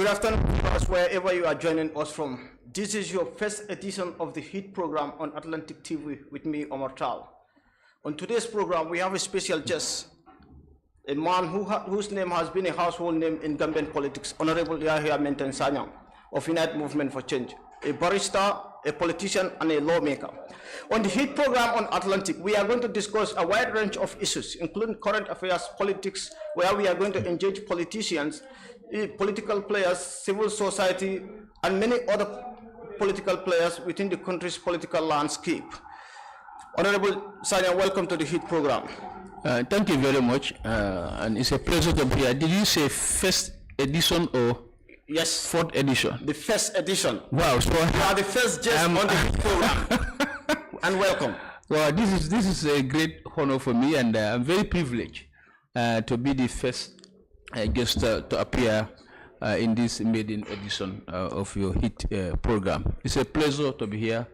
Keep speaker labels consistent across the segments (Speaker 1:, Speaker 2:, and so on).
Speaker 1: Good afternoon, viewers, wherever you are joining us from. This is your first edition of the HIT program on Atlantic TV with me, Omar Taal. On today's program, we have a special guest, a man whose name has been a household name in Gambian politics, Honorable Yahya Menteng Sanyang of United Movement for Change, a barrister, a politician, and a lawmaker. On the HIT program on Atlantic, we are going to discuss a wide range of issues, including current affairs, politics, where we are going to engage politicians, political players, civil society, and many other political players within the country's political landscape. Honorable Sanyang, welcome to the HIT program.
Speaker 2: Thank you very much, and it's a pleasure to be here. Did you say first edition or?
Speaker 1: Yes.
Speaker 2: Fourth edition.
Speaker 1: The first edition.
Speaker 2: Wow, so
Speaker 1: you are the first guest on the HIT program. And welcome.
Speaker 2: Well, this is a great honor for me, and I'm very privileged to be the first guest to appear in this maiden edition of your HIT program. It's a pleasure to be here,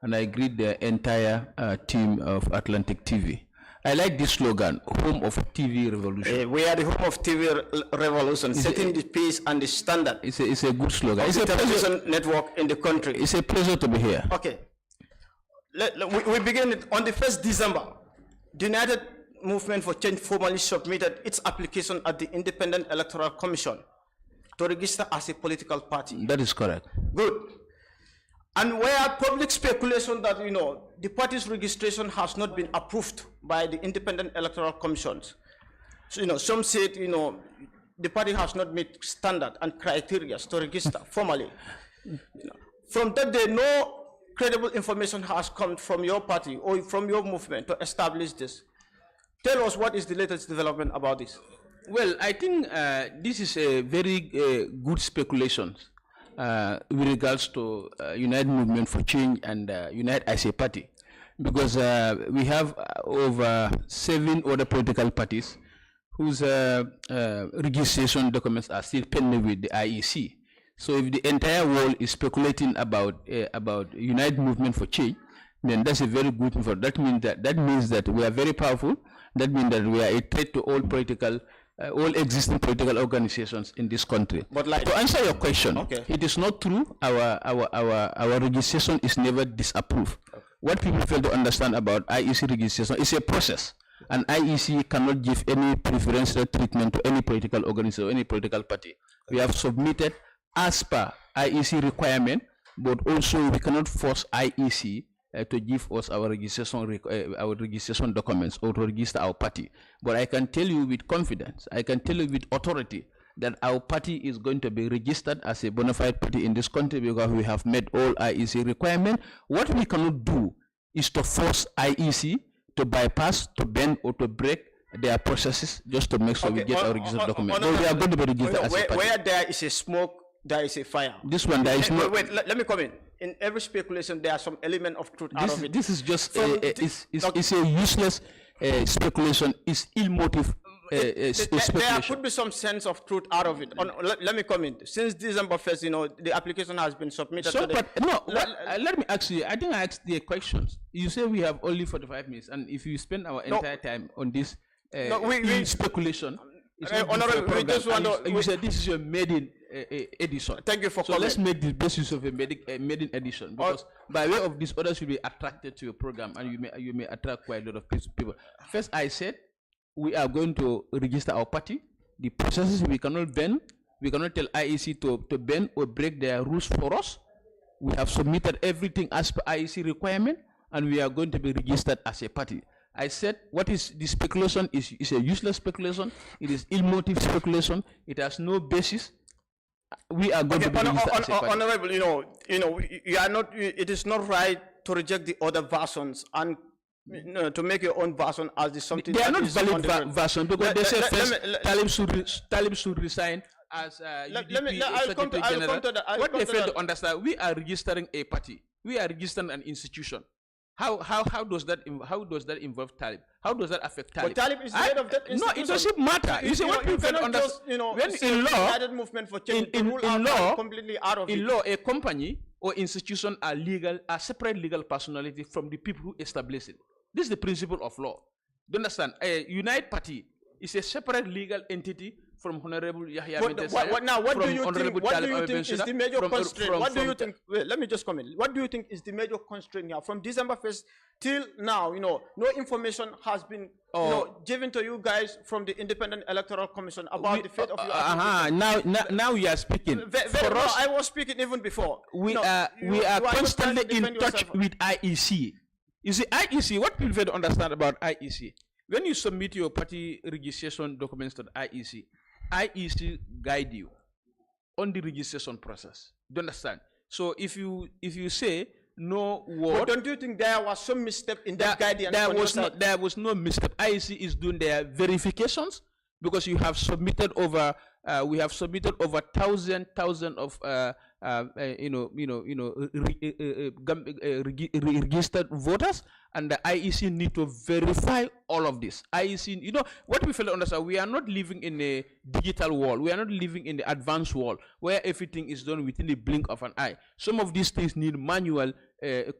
Speaker 2: and I greet the entire team of Atlantic TV. I like this slogan, home of TV revolution.
Speaker 1: We are the home of TV revolution, setting the pace and the standard.
Speaker 2: It's a good slogan.
Speaker 1: It's a television network in the country.
Speaker 2: It's a pleasure to be here.
Speaker 1: Okay. We begin it on the 1st December. The United Movement for Change formally submitted its application at the Independent Electoral Commission to register as a political party.
Speaker 2: That is correct.
Speaker 1: Good. And where public speculation that, the party's registration has not been approved by the Independent Electoral Commissions. So, some said, the party has not met standard and criteria to register formally. From that day, no credible information has come from your party or from your movement to establish this. Tell us what is the latest development about this.
Speaker 2: Well, I think this is a very good speculation with regards to United Movement for Change and United as a party, because we have over 7 other political parties whose registration documents are still pending with the IEC. So if the entire world is speculating about United Movement for Change, then that's a very good thing. That means that we are very powerful. That means that we are a threat to all existing political organizations in this country. But to answer your question, it is not true. Our registration is never disapproved. Okay. What people fail to understand about IEC registration is a process, and IEC cannot give any preferential treatment to any political organization or any political party. We have submitted as per IEC requirement, but also we cannot force IEC to give us our registration documents or to register our party. But I can tell you with confidence, I can tell you with authority that our party is going to be registered as a bona fide party in this country because we have met all IEC requirements. What we cannot do is to force IEC to bypass, to bend, or to break their processes just to make sure we get our registered document. So we are going to be registered as a party.
Speaker 1: Where there is a smoke, there is a fire.
Speaker 2: This one, there is no.
Speaker 1: Wait, let me come in. In every speculation, there are some element of truth out of it.
Speaker 2: This is just it's a useless speculation. It's ill motive speculation.
Speaker 1: There could be some sense of truth out of it. Let me come in. Since December 1st, the application has been submitted.
Speaker 2: So, let me ask you. I think I asked the questions. You say we have only 45 minutes, and if you spend our entire time on this speculation.
Speaker 1: Honorable, we just want to.
Speaker 2: You said this is your maiden edition.
Speaker 1: Thank you for
Speaker 2: coming. So let's make the basis of a maiden edition, because by way of this, others will be attracted to your program, and you may attract quite a lot of people. First, I said we are going to register our party. The processes we cannot bend. We cannot tell IEC to bend or break their rules for us. We have submitted everything as per IEC requirement, and we are going to be registered as a party. I said, what is the speculation is a useless speculation. It is ill-motive speculation. It has no basis. We are going to be registered as a party.
Speaker 1: Honorable, you are not. It is not right to reject the other versions and to make your own version as the something.
Speaker 2: They are not valid version because they say first Talib should resign as Secretary General. What they fail to understand, we are registering a party. We are registering an institution. How does that involve Talib? How does that affect Talib?
Speaker 1: But Talib is the head of that institution.
Speaker 2: No, it doesn't matter. You see, what people understand, when in law,
Speaker 1: United Movement for Change, in law, completely out of
Speaker 2: in law, a company or institution are separate legal personality from the people who establish it. This is the principle of law. Do you understand? A United Party is a separate legal entity from Honorable Yahya.
Speaker 1: What do you think is the major constraint? What do you think? Wait, let me just comment. What do you think is the major constraint here? From December 1st till now, no information has been given to you guys from the Independent Electoral Commission about the fate of your application.
Speaker 2: Now you are speaking. For us,
Speaker 1: I was speaking even before.
Speaker 2: We are constantly in touch with IEC. You see, IEC, what people don't understand about IEC, when you submit your party registration documents to the IEC guide you on the registration process. Do you understand? So if you say no word,
Speaker 1: but don't you think there was some misstep in that guidance?
Speaker 2: There was no misstep. IEC is doing their verifications because you have submitted over we have submitted over thousand of registered voters, and the IEC need to verify all of this. IEC, what we fail to understand, we are not living in a digital world. We are not living in the advanced world where everything is done within the blink of an eye. Some of these things need manual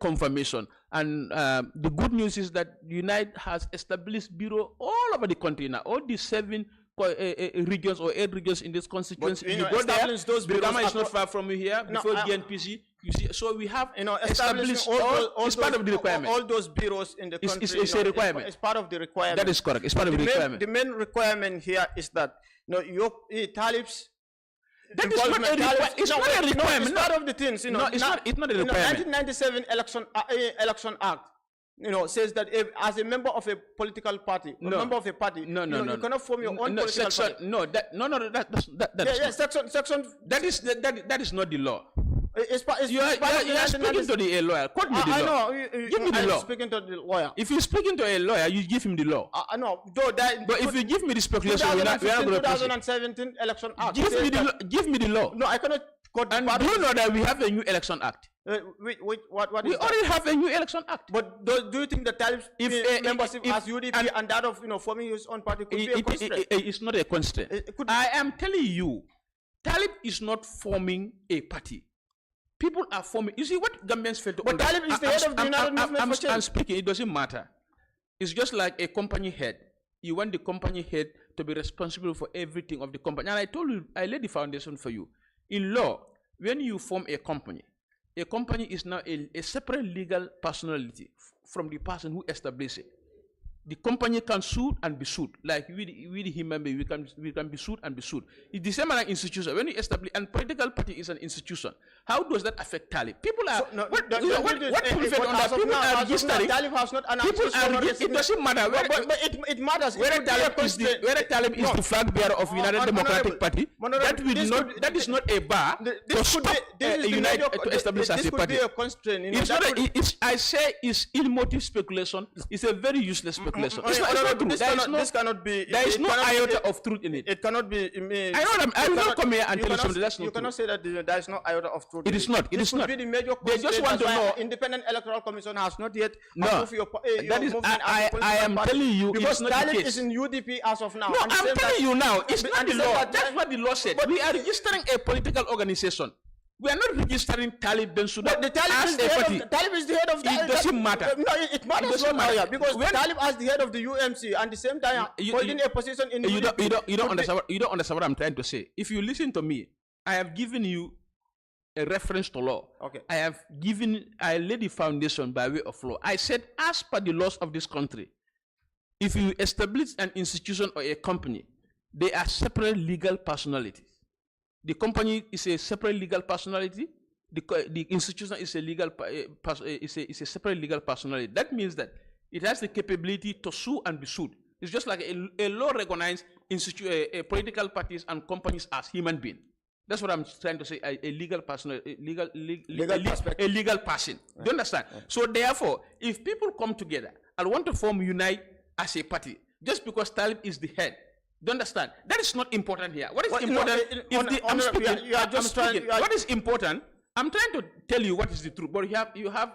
Speaker 2: confirmation. And the good news is that Unite has established bureau all over the country now. All these 7 regions or 8 regions in this constituency.
Speaker 1: But,
Speaker 2: you go there,
Speaker 1: those
Speaker 2: Brigama is not far from here, before GNPC. You see, so we have established all it's part of the requirement.
Speaker 1: All those bureaus in the country.
Speaker 2: It's a requirement.
Speaker 1: It's part of the requirement.
Speaker 2: That is correct. It's part of the requirement.
Speaker 1: The main requirement here is that your talibs.
Speaker 2: That is not a requirement. It's not a requirement.
Speaker 1: It's part of the things.
Speaker 2: No, it's not a requirement.
Speaker 1: 1997 Election Act. Says that as a member of a political party, you cannot form your own political party. Section.
Speaker 2: That is not the law.
Speaker 1: You are
Speaker 2: speaking to the lawyer. Quote me the law. Give me the law.
Speaker 1: Speaking to the lawyer.
Speaker 2: If you're speaking to a lawyer, you give him the law.
Speaker 1: No,
Speaker 2: but if you give me the speculation, we are going to
Speaker 1: 2017 Election Act.
Speaker 2: Give me the law.
Speaker 1: No, I cannot.
Speaker 2: And do you know that we have a new election act?
Speaker 1: We
Speaker 2: already have a new election act.
Speaker 1: But do you think the Talib's membership as UDP and that of forming his own party could be a constraint?
Speaker 2: It's not a constraint. I am telling you, Talib is not forming a party. People are forming. You see what Gambians fail to
Speaker 1: understand. But Talib is the head of the United Movement for Change.
Speaker 2: I'm speaking. It doesn't matter. It's just like a company head. You want the company head to be responsible for everything of the company. And I told you, I laid the foundation for you. In law, when you form a company is now a separate legal personality from the person who established it. The company can sue and be sued. Like we the human being, we can be sued and be sued. It's the same like institution. When you establish, and political party is an institution, how does that affect Talib? People are what people are registering.
Speaker 1: Talib has not announced.
Speaker 2: It doesn't matter.
Speaker 1: But it matters.
Speaker 2: Whether Talib is the flag bearer of United Democratic Party, that is not a bar to stop United to establish as a party. I say it's ill-motive speculation. It's a very useless speculation.
Speaker 1: This cannot be.
Speaker 2: There is no iota of truth in it.
Speaker 1: It cannot be.
Speaker 2: I will not come here and tell you something that's not true.
Speaker 1: You cannot say that there is no iota of truth.
Speaker 2: It is not. It is not.
Speaker 1: Be the major
Speaker 2: they just want to know.
Speaker 1: Independent Electoral Commission has not yet
Speaker 2: approved
Speaker 1: your
Speaker 2: that is. I am telling you,
Speaker 1: because
Speaker 2: it's not the case.
Speaker 1: is in UDP as of now.
Speaker 2: No, I'm telling you now. It's not the law. That's what the law said. We are registering a political organization. We are not registering Talib Bensouda as a party.
Speaker 1: Talib is the head of
Speaker 2: it doesn't matter.
Speaker 1: No, it matters not because Talib as the head of the UMC and the same time holding a position in
Speaker 2: you don't understand what I'm trying to say. If you listen to me, I have given you a reference to law.
Speaker 1: Okay.
Speaker 2: I laid the foundation by way of law. I said, as per the laws of this country, if you establish an institution or a company, they are separate legal personalities. The company is a separate legal personality. The institution is a separate legal personality. That means that it has the capability to sue and be sued. It's just like a law recognized political parties and companies as human beings. That's what I'm trying to say. A legal person, a legal person. Right. Do you understand? Right. So therefore, if people come together and want to form Unite as a party, just because Talib is the head. Do you understand? That is not important here. What is important? What is important? I'm trying to tell you what is the truth, but you have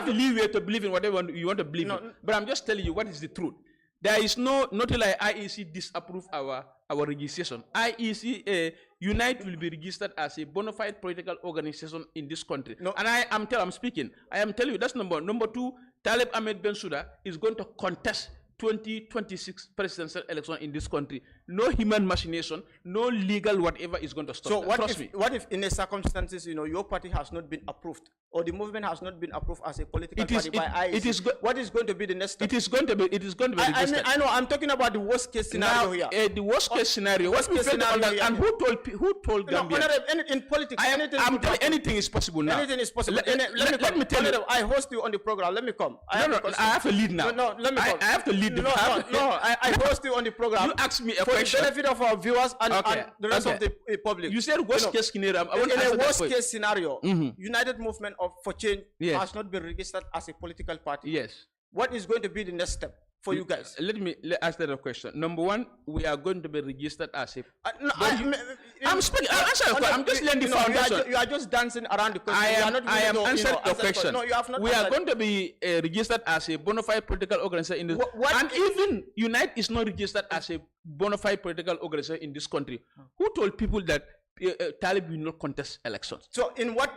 Speaker 2: leeway to believe in whatever you want to believe in. But I'm just telling you what is the truth. There is nothing like IEC disapprove our registration. IEC Unite will be registered as a bona fide political organization in this country. No. And I'm telling you that's number one. Number two, Talib Ahmed Bensouda is going to contest 2026 presidential election in this country. No human machination, no legal whatever is going to stop.
Speaker 1: So
Speaker 2: that.
Speaker 1: what if in the circumstances, your party has not been approved, or the movement has not been approved as a political party by IEC? What is going to be the next step?
Speaker 2: It is going to be.
Speaker 1: I know. I'm talking about the worst case scenario here.
Speaker 2: The worst case scenario.
Speaker 1: Worst case scenario here.
Speaker 2: And who told Gambia?
Speaker 1: In politics,
Speaker 2: I'm telling anything is possible now.
Speaker 1: Anything is possible.
Speaker 2: Let me tell you.
Speaker 1: I host you on the program. Let me come.
Speaker 2: I have to lead now.
Speaker 1: No, let me come.
Speaker 2: I have to lead.
Speaker 1: I host you on the program.
Speaker 2: You asked me a
Speaker 1: for
Speaker 2: question.
Speaker 1: the benefit of our viewers and the rest of the public.
Speaker 2: You said worst case scenario.
Speaker 1: In a worst case scenario, United Movement for Change has not been registered as a political party.
Speaker 2: Yes.
Speaker 1: What is going to be the next step for you guys?
Speaker 2: Let ask that a question. Number one, we are going to be registered as a.
Speaker 1: I'm speaking.
Speaker 2: I'll answer your question. I'm just laying the foundation.
Speaker 1: You are just dancing around the question.
Speaker 2: I am answering your question.
Speaker 1: No, you have not.
Speaker 2: We are going to be registered as a bona fide political organization in this. And even Unite is not registered as a bona fide political organization in this country. Who told people that Talib will not contest elections?
Speaker 1: So in what?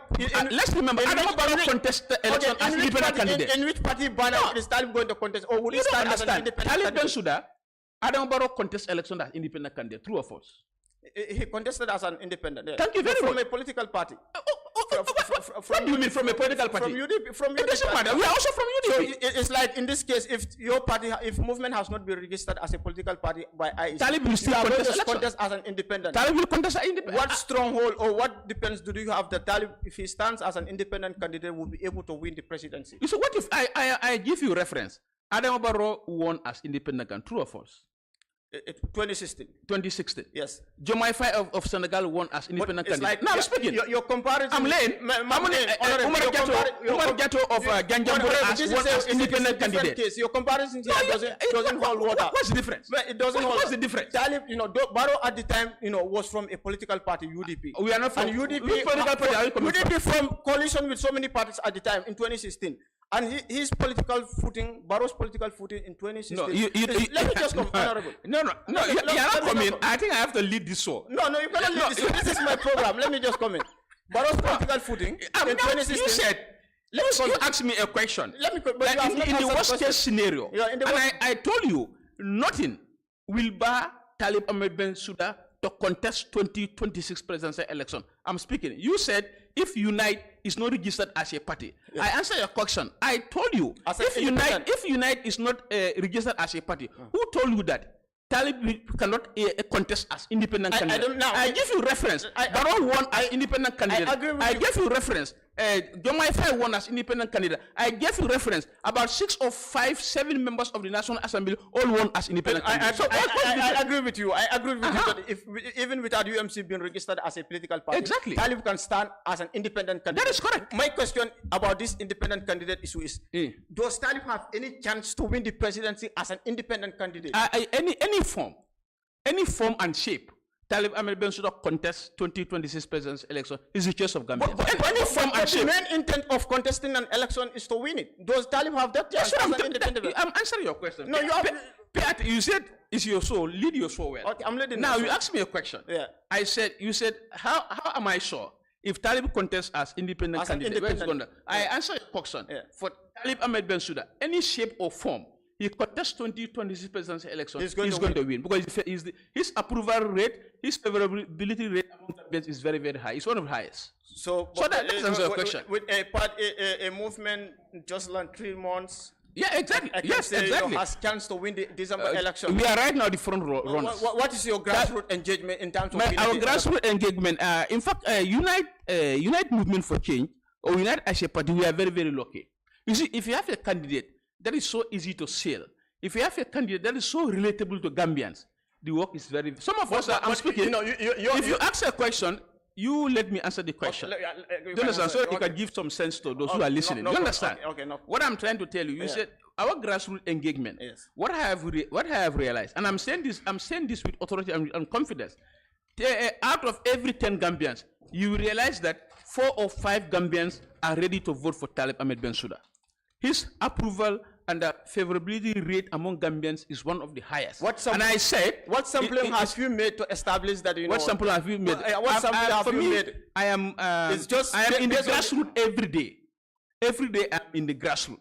Speaker 2: Let's remember, Adama Barrow contest the election as independent candidate.
Speaker 1: In which party banner is Talib going to contest, or will he stand as an independent
Speaker 2: Talib
Speaker 1: candidate?
Speaker 2: Bensouda, Adama Barrow contest election as independent candidate. True or false?
Speaker 1: He contested as an independent.
Speaker 2: Thank you very much.
Speaker 1: From a political party.
Speaker 2: What do you mean from a political party?
Speaker 1: From UDP. From UDP.
Speaker 2: It doesn't matter. We are also from UDP.
Speaker 1: So it's like in this case, if your party, if movement has not been registered as a political party by IEC,
Speaker 2: Talib will still
Speaker 1: contest as an independent.
Speaker 2: Talib will contest as independent.
Speaker 1: What stronghold or what depends do you have that Talib, if he stands as an independent candidate, will be able to win the presidency?
Speaker 2: So what if I give you reference? Adama Barrow won as independent candidate. True or false?
Speaker 1: 2016.
Speaker 2: 2016.
Speaker 1: Yes.
Speaker 2: Jomai Faye of Senegal won as independent candidate.
Speaker 1: Like,
Speaker 2: now I'm speaking.
Speaker 1: Your comparison.
Speaker 2: I'm laying. Omar Gatto of Ganjambura as won as independent candidate.
Speaker 1: Case. Your comparison here doesn't hold water.
Speaker 2: What's the difference?
Speaker 1: It doesn't hold.
Speaker 2: What's the difference?
Speaker 1: Talib, Barrow at the time, was from a political party, UDP.
Speaker 2: We are not from
Speaker 1: UDP.
Speaker 2: Political party are you coming
Speaker 1: UDP from coalition with so many parties at the time in 2016. And his political footing, Barrow's political footing in 2016.
Speaker 2: No,
Speaker 1: let me just come, Honorable.
Speaker 2: No, you're not coming. I think I have to lead this show.
Speaker 1: No, you cannot lead this show. This is my program. Let me just comment. Barrow's political footing in 2016.
Speaker 2: You said, you asked me a question.
Speaker 1: Let me but
Speaker 2: in the worst case scenario, and I told you, nothing will bar Talib Ahmed Bensouda to contest 2026 presidential election. I'm speaking. You said if Unite is not registered as a party. Yes. I answer your question. I told you if Unite is not registered as a party, who told you that Talib cannot contest as independent candidate? I give you reference. Barrow won as independent candidate. I gave you reference. Jomai Faye won as independent candidate. I gave you reference. About 7 members of the National Assembly all won as independent candidates.
Speaker 1: I agree with you. I agree with you that if even without UMC being registered as a political party,
Speaker 2: exactly,
Speaker 1: Talib can stand as an independent candidate.
Speaker 2: That is correct.
Speaker 1: My question about this independent candidate issue is: does Talib have any chance to win the presidency as an independent candidate?
Speaker 2: Any form and shape. Talib Ahmed Bensouda contest 2026 presidential election is the choice of Gambia.
Speaker 1: Any form and shape. The main intent of contesting an election is to win it. Does Talib have that chance as an independent?
Speaker 2: I'm answering your question.
Speaker 1: No,
Speaker 2: you said it's your soul. Lead your soul well.
Speaker 1: Okay, I'm leading.
Speaker 2: Now you asked me a question.
Speaker 1: Yeah.
Speaker 2: You said how am I sure if Talib contests as independent candidate? I answer your question.
Speaker 1: Yeah.
Speaker 2: For Talib Ahmed Bensouda, any shape or form, he contests 2026 presidential election, he's going to win because his approval rate, his favorability rate among Gambians is very, very high. It's one of the highest. So that answers your question.
Speaker 1: With a movement just like 3 months.
Speaker 2: Yeah, exactly. Yes, exactly.
Speaker 1: Has chance to win the December election.
Speaker 2: We are right now the front runners.
Speaker 1: What is your grassroots engagement in terms of
Speaker 2: our grassroots engagement? In fact, Unite Movement for Change or Unite as a party, we are very, very lucky. You see, if you have a candidate that is so easy to sell, if you have a candidate that is so relatable to Gambians, the work is very. Some of us, I'm speaking. If you ask a question, you let me answer the question. Do you understand? So you can give some sense to those who are listening. Do you understand? What I'm trying to tell you, you said our grassroots engagement.
Speaker 1: Yes.
Speaker 2: What I have realized, and I'm saying this with authority and confidence. Out of every 10 Gambians, you realize that 4 or 5 Gambians are ready to vote for Talib Ahmed Bensouda. His approval and the favorability rate among Gambians is one of the highest. What
Speaker 1: sampling have you made to establish that?
Speaker 2: What sampling have you made?
Speaker 1: What sampling have you made?
Speaker 2: I am in the grassroots every day. Every day I'm in the grassroots.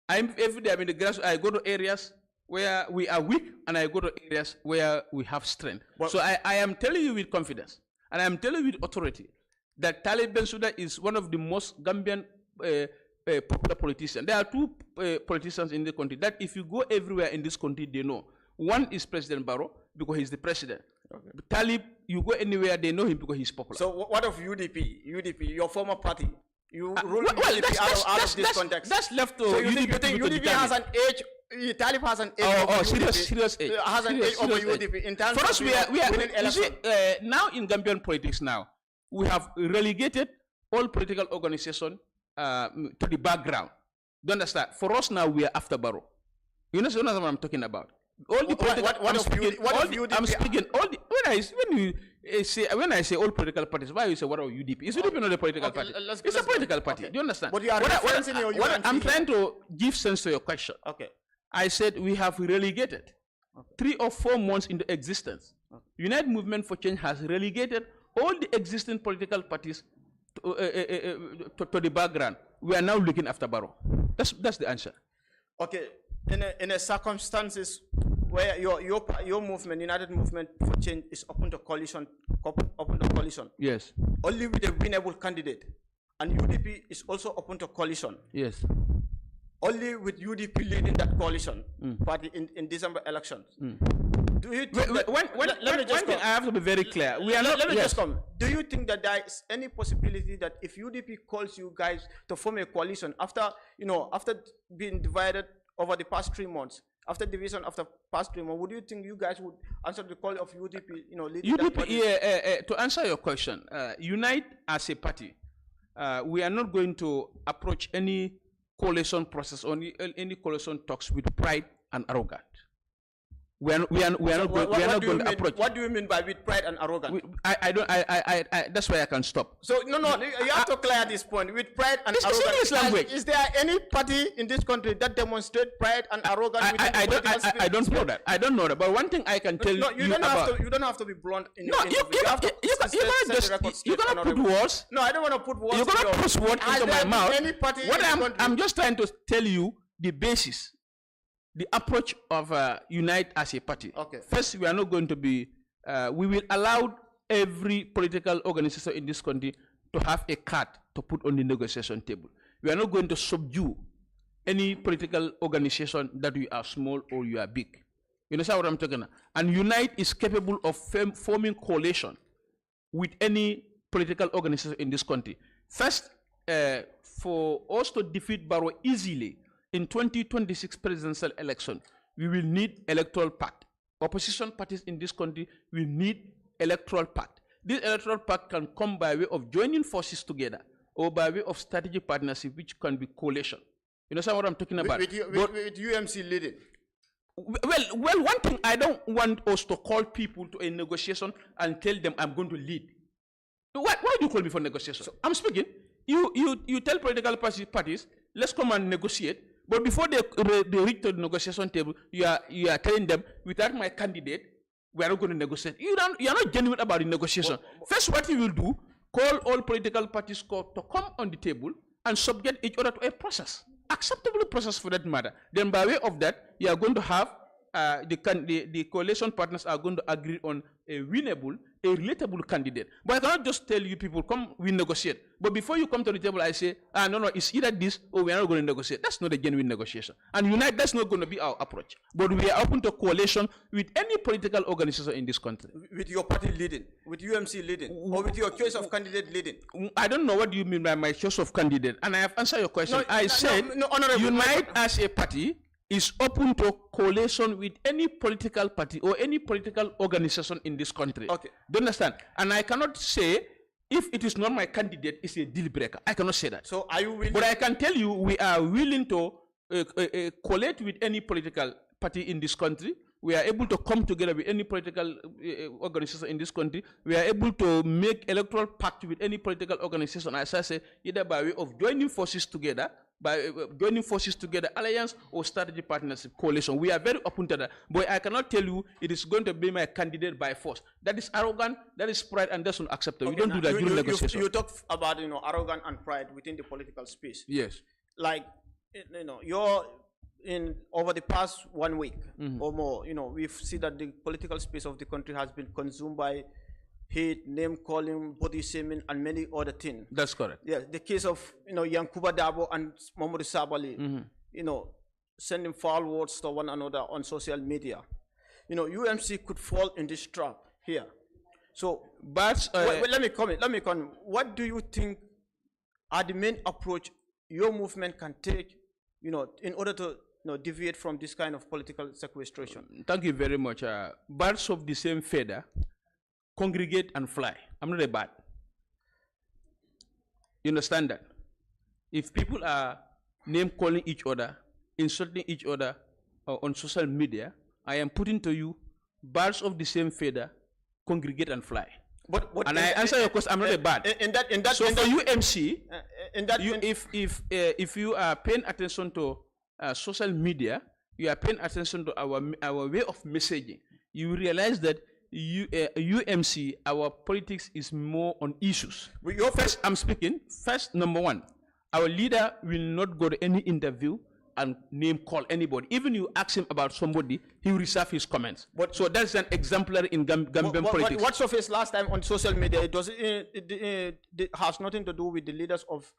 Speaker 2: Every day I'm in the grassroots. I go to areas. where we are weak, and I go to areas where we have strength. So I am telling you with confidence, and I am telling you with authority, that Talib Bensouda is one of the most Gambian popular politicians. There are two politicians in the country that if you go everywhere in this country, they know. One is President Barrow, because he's the president. Okay. Talib, you go anywhere, they know him because he's popular.
Speaker 1: So what of UDP? UDP, your former party. You rule UDP out of this context.
Speaker 2: That's left to
Speaker 1: so you think UDP has an edge? Talib has an edge.
Speaker 2: Serious edge.
Speaker 1: Has an edge over UDP in terms
Speaker 2: for us,
Speaker 1: of
Speaker 2: we are
Speaker 1: winning election.
Speaker 2: Now in Gambian politics now, we have relegated all political organization to the background. Do you understand? For us now, we are after Barrow. You know what I'm talking about? All the when I say all political parties, why you say what are UDP? Is UDP not a political party? It's a political party. Do you understand?
Speaker 1: But you are
Speaker 2: what I'm trying to give sense to your question.
Speaker 1: Okay.
Speaker 2: I said we have relegated 3 or 4 months into existence. United Movement for Change has relegated all the existing political parties to the background. We are now looking after Barrow. That's the answer.
Speaker 1: Okay. In a circumstances where your movement, United Movement for Change, is open to coalition.
Speaker 2: Yes.
Speaker 1: Only with a winnable candidate, and UDP is also open to coalition.
Speaker 2: Yes.
Speaker 1: Only with UDP leading that coalition party in December elections. Do you think
Speaker 2: one thing I have to be very clear. We are
Speaker 1: let me just come. Do you think that there is any possibility that if UDP calls you guys to form a coalition after being divided over the past 3 months, after division after past 3 months, would you think you guys would answer the call of UDP? Leading that party?
Speaker 2: To answer your question, Unite as a party, we are not going to approach any coalition process or any coalition talks with pride and arrogance. We are not going to approach.
Speaker 1: What do you mean by with pride and arrogance?
Speaker 2: That's why I can stop.
Speaker 1: So you have to clear this point. With pride and arrogance,
Speaker 2: language.
Speaker 1: Is there any party in this country that demonstrates pride and arrogance?
Speaker 2: I don't know that. I don't know that. But one thing I can tell you about.
Speaker 1: You don't have to be blunt.
Speaker 2: You cannot put words.
Speaker 1: No, I don't want to put words.
Speaker 2: You're gonna put words into my mouth.
Speaker 1: Any party
Speaker 2: I'm just trying to tell you the basis. The approach of Unite as a party.
Speaker 1: Okay.
Speaker 2: First, we are not going to be, we will allow every political organization in this country to have a card to put on the negotiation table. We are not going to subdue any political organization that you are small or you are big. You understand what I'm talking about? And Unite is capable of forming coalition with any political organization in this country. First, for us to defeat Barrow easily, in 2026 presidential election, we will need electoral pact. Opposition parties in this country will need electoral pact. This electoral pact can come by way of joining forces together or by way of strategic partnership, which can be coalition. You understand what I'm talking about?
Speaker 1: With UMC leading?
Speaker 2: Well, one thing, I don't want us to call people to a negotiation and tell them I'm going to lead. Why do you call me for negotiation? So, I'm speaking. You tell political parties, let's come and negotiate. But before they reach to the negotiation table, you are telling them, without my candidate, we are not going to negotiate. You are not genuine about the negotiation. First, what you will do, call all political parties to come on the table and subject each other to a process, acceptable process for that matter. Then by way of that, you are going to have the coalition partners are going to agree on a winnable, a relatable candidate. But I cannot just tell you people, come, we negotiate. But before you come to the table, I say, no, it's either this or we are not going to negotiate. That's not a genuine negotiation. And Unite, that's not going to be our approach. But we are open to coalition with any political organization in this country.
Speaker 1: With your party leading, with UMC leading, or with your choice of candidate leading?
Speaker 2: I don't know what you mean by my choice of candidate. And I have answered your question. I said, Unite as a party is open to coalition with any political party or any political organization in this country. Okay. Do you understand? And I cannot say if it is not my candidate, it's a deal breaker. I cannot say that.
Speaker 1: So are you willing?
Speaker 2: But I can tell you we are willing to collate with any political party in this country. We are able to come together with any political organization in this country. We are able to make electoral pact with any political organization, as I say, either by way of joining forces together, alliance or strategy partnership, coalition. We are very open to that. But I cannot tell you it is going to be my candidate by force. That is arrogant, that is pride, and that's unacceptable. Okay, we don't do that during negotiation.
Speaker 1: You talk about arrogance and pride within the political space.
Speaker 2: Yes.
Speaker 1: Like in over the past 1 week or more, we've seen that the political space of the country has been consumed by hate, name calling, body shaming, and many other things.
Speaker 2: That's correct.
Speaker 1: Yeah, the case of Yankuba Dabo and Mamadou Sabali, sending foul words to one another on social media. UMC could fall in this trap here. So,
Speaker 2: but
Speaker 1: wait, let me comment. What do you think are the main approach your movement can take, in order to deviate from this kind of political sequestration?
Speaker 2: Thank you very much. Birds of the same feather congregate and fly. I'm not a bird. You understand that? If people are name calling each other, insulting each other on social media, I am putting to you, birds of the same feather congregate and fly. But and I answer your question. I'm not a bird. So for UMC, if you are paying attention to social media, you are paying attention to our way of messaging, you realize that UMC, our politics is more on issues. First, I'm speaking. First, number one, our leader will not go to any interview and name call anybody. Even you ask him about somebody, he will reserve his comments. So that's an exemplary in Gambian politics.
Speaker 1: What surfaced last time on social media, it has nothing to do with the leaders of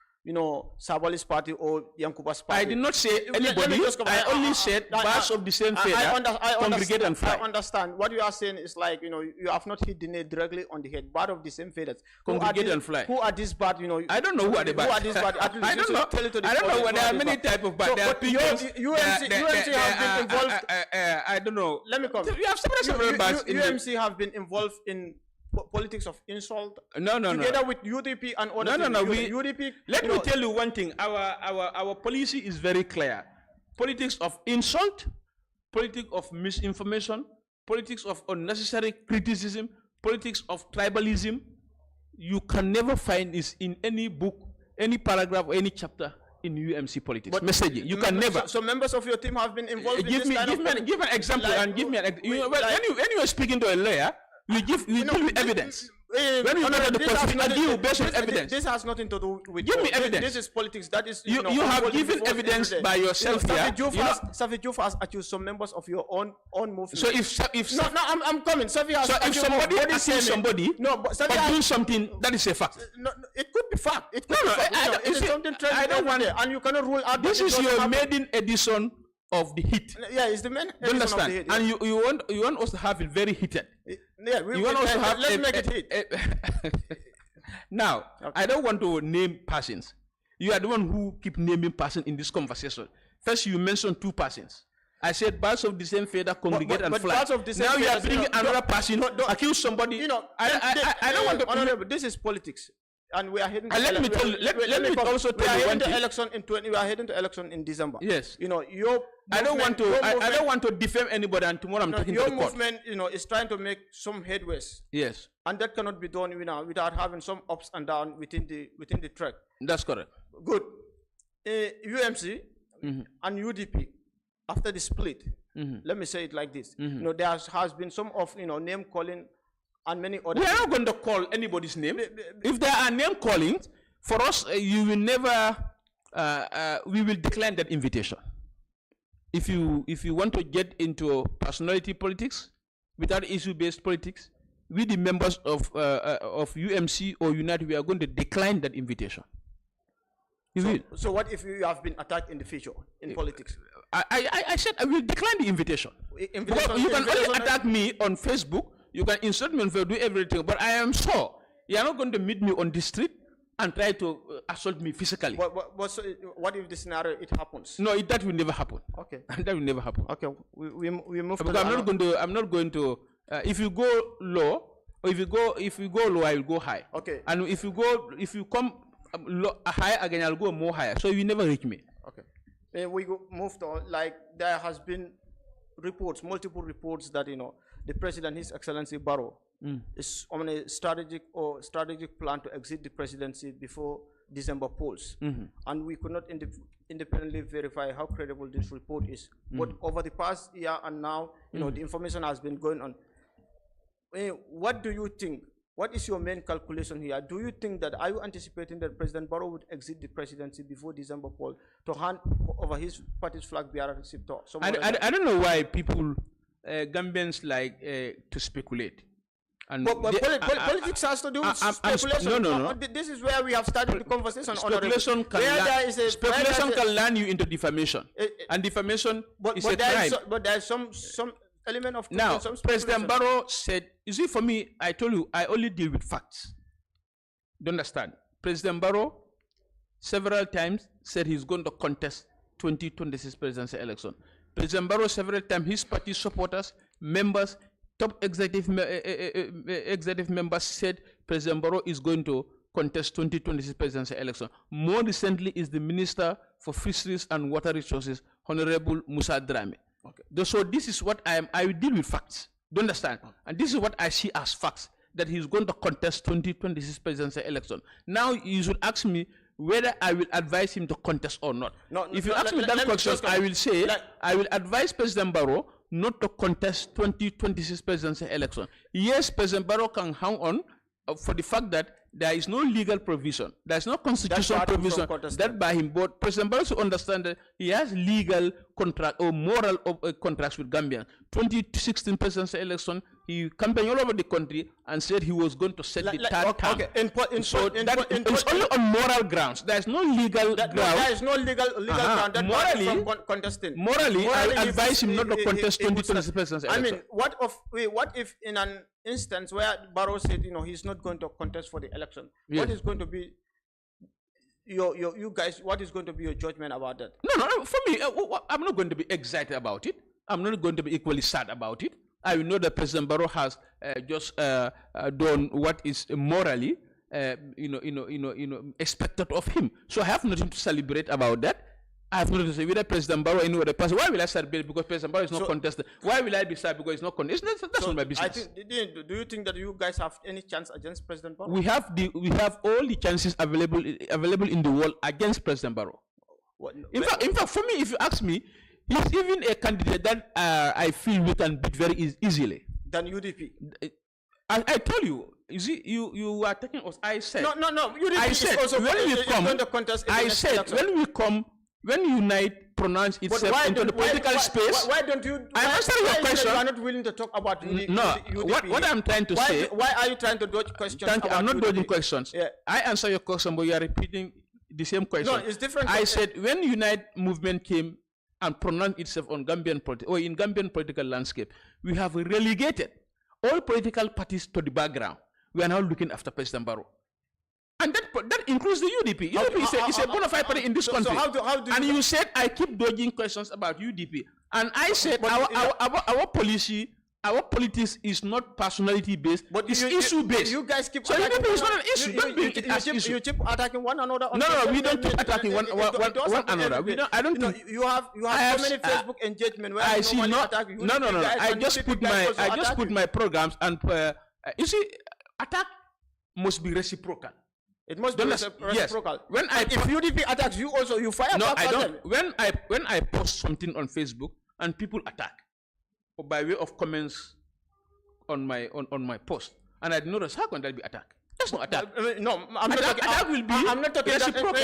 Speaker 1: Sabali's party or Yankuba's party.
Speaker 2: I did not say anybody. I only said birds of the same feather congregate and fly.
Speaker 1: I understand. What you are saying is like, you have not hit the nail directly on the head. Bird of the same feathers
Speaker 2: congregate and fly.
Speaker 1: Who are these birds?
Speaker 2: I don't know who are the birds.
Speaker 1: Who are these birds?
Speaker 2: I don't know.
Speaker 1: I
Speaker 2: don't know. There are many types of birds. There are pigeons.
Speaker 1: UMC have been involved.
Speaker 2: I don't know.
Speaker 1: Let me come.
Speaker 2: You have several birds.
Speaker 1: UMC have been involved in politics of insult.
Speaker 2: No.
Speaker 1: Together with UDP and other.
Speaker 2: No.
Speaker 1: UDP.
Speaker 2: Let me tell you one thing. Our policy is very clear. Politics of insult, politics of misinformation, politics of unnecessary criticism, politics of tribalism. You can never find this in any book, any paragraph, or any chapter in UMC politics. But messaging, you can never.
Speaker 1: So members of your team have been involved in this kind of...
Speaker 2: Give an example and give me an... when you are speaking to a lawyer, we give evidence. When you get the question, I give based on evidence.
Speaker 1: This has nothing to do with...
Speaker 2: Give me evidence.
Speaker 1: This is politics. That is...
Speaker 2: You have given evidence by yourself here.
Speaker 1: Safi Juf has accused some members of your own movement.
Speaker 2: So if
Speaker 1: no, I'm coming. Safi has...
Speaker 2: So if somebody accuses somebody but doing something, that is a fact.
Speaker 1: No, it could be fact. It could be fact. It is something trending.
Speaker 2: I don't want...
Speaker 1: And you cannot rule out...
Speaker 2: This is your maiden edition of the heat.
Speaker 1: Yeah, it's the main
Speaker 2: edition of the heat. And you want us to have it very heated. Yeah, you want us to have...
Speaker 1: Let's make it heat.
Speaker 2: Now, okay. I don't want to name persons. You are the one who keep naming persons in this conversation. First, you mentioned two persons. I said birds of the same feather congregate and fly. Now you are bringing another person, accuse somebody. I don't want to...
Speaker 1: Honorable, this is politics. And we are heading to
Speaker 2: let me also tell you one thing.
Speaker 1: We are heading to election in December.
Speaker 2: Yes.
Speaker 1: I don't
Speaker 2: want to defame anybody, and tomorrow I'm taking to the court.
Speaker 1: Your movement, is trying to make some headways.
Speaker 2: Yes.
Speaker 1: And that cannot be done, without having some ups and downs within the track.
Speaker 2: That's correct.
Speaker 1: Good. UMC and UDP, after the split, let me say it like this. There has been some of name calling. And many other.
Speaker 2: We are not going to call anybody's name. If there are name callings, for us, you will never. We will decline that invitation. If you want to get into personality politics, without issue-based politics, we the members of UMC or United, we are going to decline that invitation.
Speaker 1: So what if you have been attacked in the future in politics?
Speaker 2: I said I will decline the invitation. You can only attack me on Facebook. You can insult me and do everything, but I am sure you are not going to meet me on the street and try to assault me physically.
Speaker 1: What if the scenario it happens?
Speaker 2: No, that will never happen.
Speaker 1: Okay,
Speaker 2: that will never happen.
Speaker 1: Okay, we move.
Speaker 2: Because I'm not going to. If you go low, or if you go low, I will go high.
Speaker 1: Okay.
Speaker 2: And if you come higher again, I'll go more higher. So you never reach me.
Speaker 1: Okay. We move on. Like there has been reports, multiple reports that the President, His Excellency Barrow, is on a strategic plan to exit the presidency before December polls. And we could not independently verify how credible this report is. But over the past year and now, the information has been going on. What do you think what is your main calculation here? Do you think that, are you anticipating that President Barrow would exit the presidency before December poll to hand over his party's flag bearer receipt to someone else?
Speaker 2: I don't know why people, Gambians like to speculate. And
Speaker 1: but politics has to do with speculation.
Speaker 2: No.
Speaker 1: This is where we have started the conversation.
Speaker 2: Speculation can land you into defamation, and defamation is a crime.
Speaker 1: But there is some element of
Speaker 2: now.
Speaker 1: Some
Speaker 2: President Barrow said, "You see, for me, I told you, I only deal with facts. Do you understand?" President Barrow several times said he's going to contest 2026 presidential election. President Barrow several times, his party supporters, members, top executive members said President Barrow is going to contest 2026 presidential election. More recently is the Minister for Fisheries and Water Resources, Honorable Musa Drame. Okay. So this is what I will deal with facts. Do you understand? Okay. And this is what I see as facts, that he's going to contest 2026 presidential election. Now you should ask me whether I will advise him to contest or not. If you ask me that question, I will say, I will advise President Barrow not to contest 2026 presidential election. Yes, President Barrow can hang on for the fact that there is no legal provision. There is no constitutional provision that by him. But President Barrow should understand that he has legal contract or moral contracts with Gambia. 2016 presidential election, he campaigned all over the country and said he was going to set the third term. It's only on moral grounds. There is no legal ground.
Speaker 1: There is no legal ground that morally, contesting.
Speaker 2: Morally, I advise him not to contest 2026 presidential election.
Speaker 1: I mean, what if in an instance where Barrow said, he's not going to contest for the election? Yes. What is going to be you guys? What is going to be your judgment about that?
Speaker 2: No. For me, I'm not going to be excited about it. I'm not going to be equally sad about it. I will know that President Barrow has just done what is morally, expected of him. So I have nothing to celebrate about that. I have nothing to say whether President Barrow or any other person. Why will I celebrate because President Barrow is not contested? Why will I be sad because it's not contested? That's not my business.
Speaker 1: Do you think that you guys have any chance against President Barrow?
Speaker 2: We have all the chances available in the world against President Barrow. In fact, for me, if you ask me, he's even a candidate that I feel we can beat very easily.
Speaker 1: Than UDP.
Speaker 2: I told you. You see, you are taking us. I said.
Speaker 1: No. UDP
Speaker 2: I said
Speaker 1: is also
Speaker 2: when we come. I said when we come. When Unite pronounce itself into the political space,
Speaker 1: why don't you?
Speaker 2: I'm answering your question.
Speaker 1: You are not willing to talk about UDP.
Speaker 2: No, what I'm trying to say.
Speaker 1: Why are you trying to dodge questions?
Speaker 2: Thank you. I'm not dodging questions. Yeah. I answer your question, but you are repeating the same question.
Speaker 1: No, it's different.
Speaker 2: I said when Unite movement came and pronounced itself on Gambian in Gambian political landscape, we have relegated all political parties to the background. We are now looking after President Barrow. And that includes the UDP. UDP is a bona fide party in this country. And you said I keep dodging questions about UDP. And I said our policy, our politics is not personality based, but it's issue based.
Speaker 1: You guys keep
Speaker 2: UDP is not an issue. Don't bring it as issue.
Speaker 1: You keep attacking one another.
Speaker 2: No, we don't keep attacking one another. We don't. I don't think
Speaker 1: you have so many Facebook engagement where
Speaker 2: I see not. No. I just put my programs and you see, attack must be reciprocal.
Speaker 1: It must be reciprocal.
Speaker 2: Yes.
Speaker 1: If UDP attacks you, also you fire.
Speaker 2: No, I don't. When I post something on Facebook and people attack, or by way of comments on my post, and I notice, how can that be attack? That's not attack.
Speaker 1: No, I'm not talking
Speaker 2: reciprocal.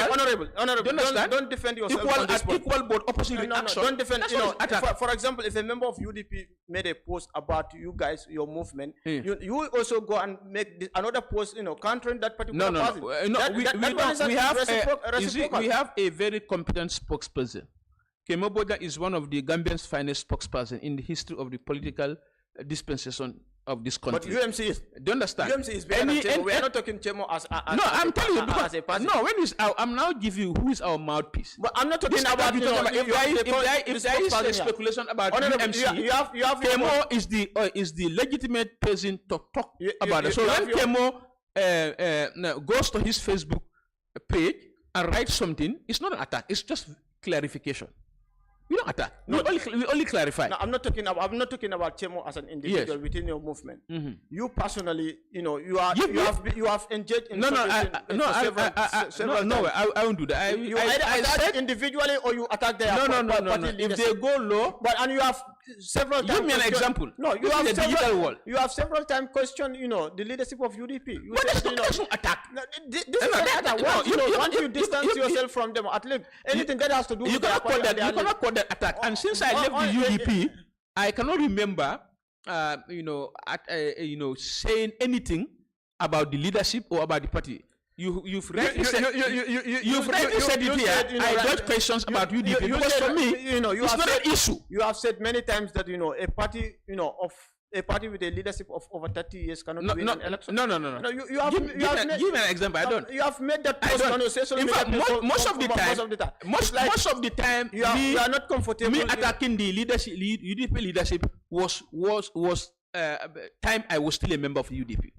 Speaker 1: Honorable. Don't defend yourself on this point.
Speaker 2: Equal but opposite reaction.
Speaker 1: Don't defend. For example, if a member of UDP made a post about you guys, your movement, you also go and make another post, countering that particular person.
Speaker 2: We have a very competent spokesperson. Kemoboda is one of the Gambian's finest spokesperson in the history of the political dispensation of this country.
Speaker 1: But UMC is.
Speaker 2: Do you understand?
Speaker 1: UMC is better than Chemo. We are not talking Chemo as
Speaker 2: no, I'm telling you because I'm now giving you who is our mouthpiece.
Speaker 1: But I'm not talking about
Speaker 2: if there is a speculation about UMC, Chemo is the legitimate person to talk about it. So when Chemo goes to his Facebook page and writes something, it's not an attack. It's just clarification. We don't attack. We only clarify.
Speaker 1: No, I'm not talking about Chemo as an individual within your movement. Mm-hmm. You personally, you have engaged in
Speaker 2: I won't do that.
Speaker 1: You either attack individually or you attack their party leadership.
Speaker 2: If they go low,
Speaker 1: and you have several times.
Speaker 2: Give me an example.
Speaker 1: No, you
Speaker 2: This
Speaker 1: have
Speaker 2: is the
Speaker 1: several.
Speaker 2: digital world.
Speaker 1: You have several times questioned, the leadership of UDP. You
Speaker 2: But
Speaker 1: said
Speaker 2: that's
Speaker 1: that,
Speaker 2: not attack.
Speaker 1: no, this is an attack. Once you distance yourself from them, at least anything that has to do with
Speaker 2: You cannot call that. You cannot call that attack. And since I left the UDP, I cannot remember, saying anything about the leadership or about the party. You've rightly said it here. I dodge questions about UDP because for me, it's not an issue.
Speaker 1: You have said many times that a party, a party with a leadership of over 30 years cannot win an election.
Speaker 2: No.
Speaker 1: You have
Speaker 2: Give me an example. I don't.
Speaker 1: You have made that conversation.
Speaker 2: In fact, most of the time,
Speaker 1: you are not comfortable.
Speaker 2: Me attacking the leadership, UDP leadership was time I was still a member of the UDP.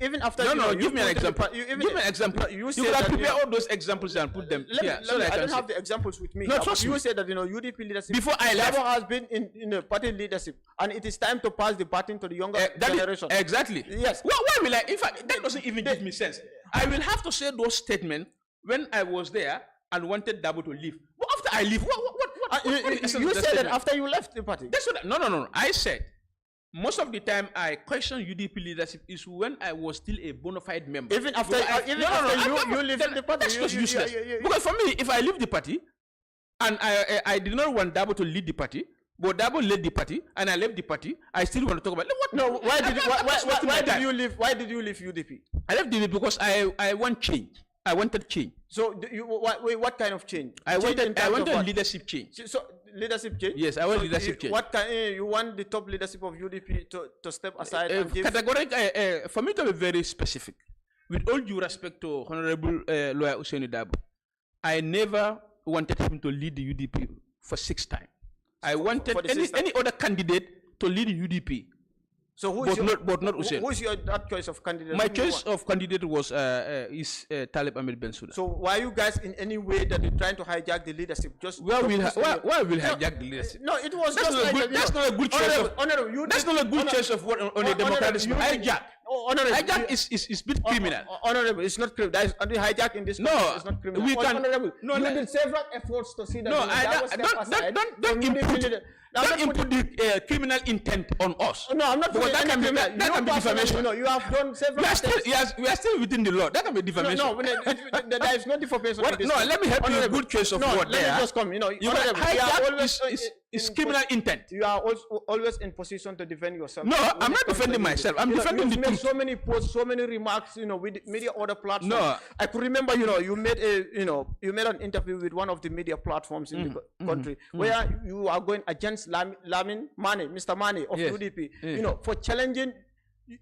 Speaker 1: Even after
Speaker 2: give me an example. Give me an example. You can prepare all those examples and put them here.
Speaker 1: I don't have the examples with me.
Speaker 2: No, trust me.
Speaker 1: You said that UDP leadership
Speaker 2: before I left
Speaker 1: has been in the party leadership, and it is time to pass the baton to the younger generation.
Speaker 2: Exactly.
Speaker 1: Yes.
Speaker 2: Why will I? In fact, that doesn't even give me sense. I will have to say those statements when I was there and wanted Dabo to leave. But after I leave, what
Speaker 1: you said that after you left the party.
Speaker 2: That's what. No. I said. Most of the time, I question UDP leadership is when I was still a bona fide member.
Speaker 1: Even after, you leave the party,
Speaker 2: that's just useless. Because for me, if I leave the party, and I did not want Dabo to lead the party, but Dabo led the party, and I left the party, I still want to talk about what.
Speaker 1: No, why did you leave? Why did you leave UDP?
Speaker 2: I left UDP because I want change. I wanted change.
Speaker 1: So what kind of change?
Speaker 2: I wanted leadership change.
Speaker 1: So leadership change?
Speaker 2: Yes, I want leadership change.
Speaker 1: What kind? You want the top leadership of UDP to step aside and give?
Speaker 2: Categorical. For me to be very specific, with all due respect to Honorable Lawyer Usaini Dabo, I never wanted him to lead the UDP for 6 times. I wanted any other candidate to lead the UDP.
Speaker 1: So who is your choice of candidate?
Speaker 2: My choice of candidate was Talib Ahmed Bensouda.
Speaker 1: So why are you guys in any way that you're trying to hijack the leadership?
Speaker 2: Why will hijack the leadership?
Speaker 1: No, it was
Speaker 2: that's
Speaker 1: just
Speaker 2: like that's not a good choice. That's not a good choice of what on a democratic hijack. Hijack is bit criminal.
Speaker 1: Honorable, it's not criminal. That is hijack in this country.
Speaker 2: No,
Speaker 1: it's not criminal.
Speaker 2: We can.
Speaker 1: Honorable, you did several efforts to see that.
Speaker 2: Don't input the criminal intent on us.
Speaker 1: No, I'm not.
Speaker 2: That can be defamation.
Speaker 1: No, you have done several.
Speaker 2: We are still within the law. That can be defamation.
Speaker 1: No, there is no defamation.
Speaker 2: No, let me help you. A good choice of word there.
Speaker 1: Let me just come.
Speaker 2: Hijack is criminal intent.
Speaker 1: You are always in position to defend yourself.
Speaker 2: No, I'm not defending myself. I'm defending the truth.
Speaker 1: So many posts, so many remarks, with media other platforms.
Speaker 2: No,
Speaker 1: I could remember, you made an interview with one of the media platforms in the country where you are going against Lamin Mane, Mr. Mane of UDP, for challenging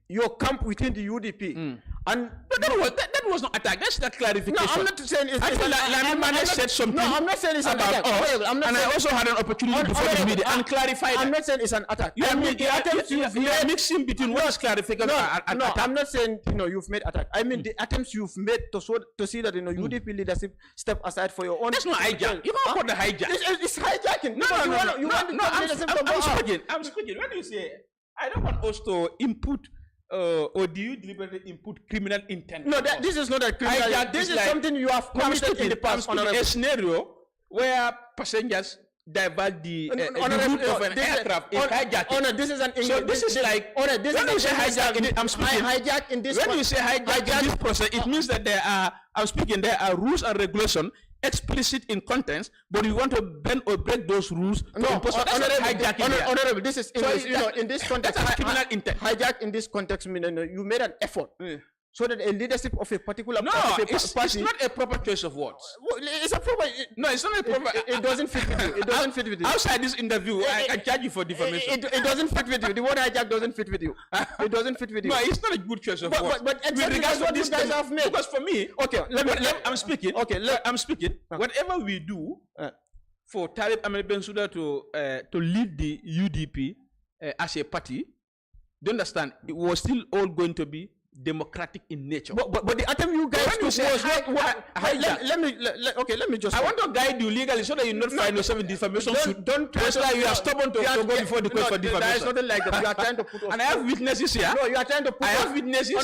Speaker 1: your camp within the UDP. And
Speaker 2: that was not attack. That's not clarification.
Speaker 1: No, I'm not saying it's
Speaker 2: Lamin Mane said something.
Speaker 1: No, I'm not saying it's an attack.
Speaker 2: And I also had an opportunity before the media and clarified.
Speaker 1: I'm not saying it's an attack.
Speaker 2: You are mixing between what is clarification and attack.
Speaker 1: I'm not saying you've made attack. I mean the attempts you've made to see that UDP leadership step aside for your own.
Speaker 2: That's not hijack. You can't call the hijack.
Speaker 1: It's hijacking. No.
Speaker 2: I'm speaking. What do you say? I don't want us to input. Or do you deliberately input criminal intent?
Speaker 1: No, this is not a criminal. This is like, something you have committed in the past.
Speaker 2: A scenario where passengers divert the route of an aircraft in hijacking.
Speaker 1: This is an
Speaker 2: English. So this is like when you say hijack. I'm speaking.
Speaker 1: Hijack in this.
Speaker 2: When you say hijack in this process, it means that there are. I'm speaking. There are rules and regulations explicit in contents, but you want to bend or break those rules to impose
Speaker 1: honorable, this is English. In this context,
Speaker 2: that's criminal intent.
Speaker 1: Hijack in this context means you made an effort so that a leadership of a particular party.
Speaker 2: It's not a proper choice of words.
Speaker 1: It's a proper.
Speaker 2: No, it's not a proper.
Speaker 1: It doesn't fit with you. It doesn't fit with you.
Speaker 2: Outside this interview, I can charge you for defamation.
Speaker 1: It doesn't fit with you. The word hijack doesn't fit with you. It doesn't fit with you.
Speaker 2: No, it's not a good choice of words.
Speaker 1: But exactly that's what you guys have made.
Speaker 2: Because for me,
Speaker 1: okay,
Speaker 2: I'm speaking.
Speaker 1: Okay,
Speaker 2: I'm speaking. Whatever we do for Talib Ahmed Bensouda to lead the UDP as a party, do you understand? It was still all going to be democratic in nature.
Speaker 1: But the attempt you guys took was let me just.
Speaker 2: I want to guide you legally so that you not find yourself in defamation suit. That's why you are stubborn to go before the court for defamation.
Speaker 1: There is nothing like that. You are trying to put us.
Speaker 2: And I have witnesses here.
Speaker 1: No, you are trying to put.
Speaker 2: I have witnesses here.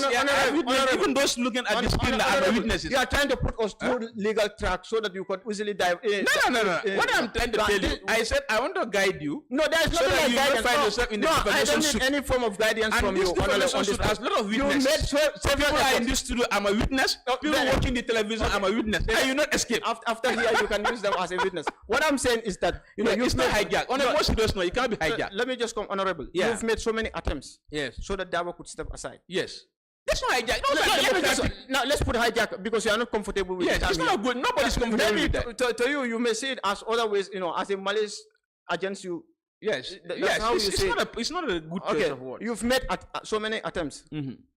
Speaker 2: Even those looking at the screen are the witnesses.
Speaker 1: You are trying to put us through legal track so that you could easily dive in.
Speaker 2: No. What I'm trying to tell you, I said I want to guide you.
Speaker 1: No, there is nothing like guidance.
Speaker 2: Find yourself in the
Speaker 1: I don't need any form of guidance from you.
Speaker 2: There's a lot of witnesses. People are in this studio, I'm a witness. People watching the television, I'm a witness. And you not escape.
Speaker 1: After here, you can use them as a witness. What I'm saying is that
Speaker 2: it's not hijack. On a more serious note, you cannot be hijacked.
Speaker 1: Let me just come, Honorable. Yeah. You've made so many attempts.
Speaker 2: Yes.
Speaker 1: So that Dabo could step aside.
Speaker 2: Yes. That's not hijack.
Speaker 1: Now let's put hijack because you are not comfortable with it.
Speaker 2: Yes, it's not good. Nobody's comfortable with that.
Speaker 1: To you, you may see it as other ways, as a malice against you.
Speaker 2: Yes,
Speaker 1: that's how you say it.
Speaker 2: It's not a good choice of word.
Speaker 1: You've made so many attempts